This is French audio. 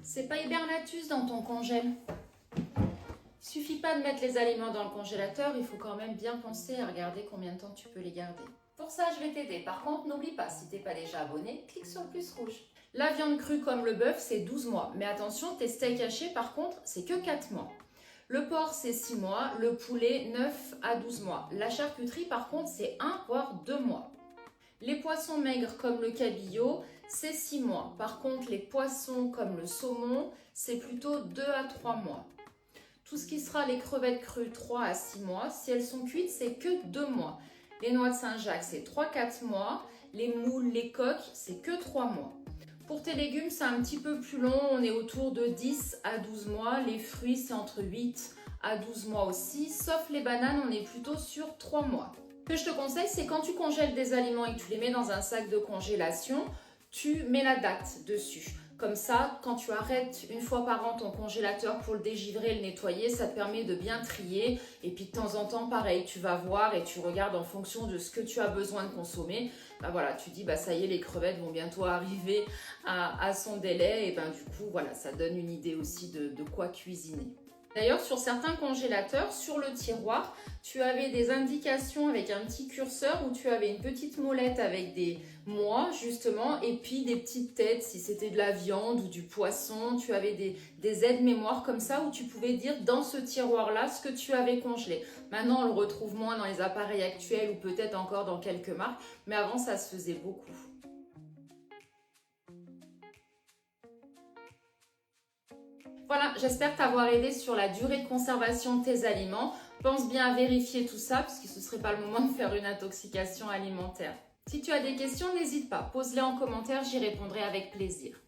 C'est pas hibernatus dans ton congèle. Il suffit pas de mettre les aliments dans le congélateur, il faut quand même bien penser à regarder combien de temps tu peux les garder. Pour ça, je vais t'aider. Par contre, n'oublie pas, si t'es pas déjà abonné, clique sur le plus rouge. La viande crue comme le bœuf, c'est 12 mois. Mais attention, tes steaks hachés, par contre, c'est que 4 mois. Le porc, c'est 6 mois. Le poulet, 9 à 12 mois. La charcuterie, par contre, c'est 1 voire 2 mois. Les poissons maigres comme le cabillaud, c'est 6 mois. Par contre, les poissons comme le saumon, c'est plutôt 2 à 3 mois. Tout ce qui sera les crevettes crues, 3 à 6 mois. Si elles sont cuites, c'est que 2 mois. Les noix de Saint-Jacques, c'est 3-4 mois. Les moules, les coques, c'est que 3 mois. Pour tes légumes, c'est un petit peu plus long. On est autour de 10 à 12 mois. Les fruits, c'est entre 8 à 12 mois aussi. Sauf les bananes, on est plutôt sur 3 mois. Ce que je te conseille, c'est quand tu congèles des aliments et que tu les mets dans un sac de congélation, tu mets la date dessus. Comme ça, quand tu arrêtes une fois par an ton congélateur pour le dégivrer, le nettoyer, ça te permet de bien trier. Et puis de temps en temps, pareil, tu vas voir et tu regardes en fonction de ce que tu as besoin de consommer. Bah voilà, tu dis, bah ça y est, les crevettes vont bientôt arriver à son délai. Et ben du coup, voilà, ça donne une idée aussi de quoi cuisiner. D'ailleurs, sur certains congélateurs, sur le tiroir, tu avais des indications avec un petit curseur où tu avais une petite molette avec des mois, justement, et puis des petites têtes, si c'était de la viande ou du poisson. Tu avais des aides-mémoires comme ça où tu pouvais dire dans ce tiroir-là ce que tu avais congelé. Maintenant, on le retrouve moins dans les appareils actuels ou peut-être encore dans quelques marques, mais avant, ça se faisait beaucoup. Voilà, j'espère t'avoir aidé sur la durée de conservation de tes aliments. Pense bien à vérifier tout ça, parce que ce ne serait pas le moment de faire une intoxication alimentaire. Si tu as des questions, n'hésite pas, pose-les en commentaire, j'y répondrai avec plaisir.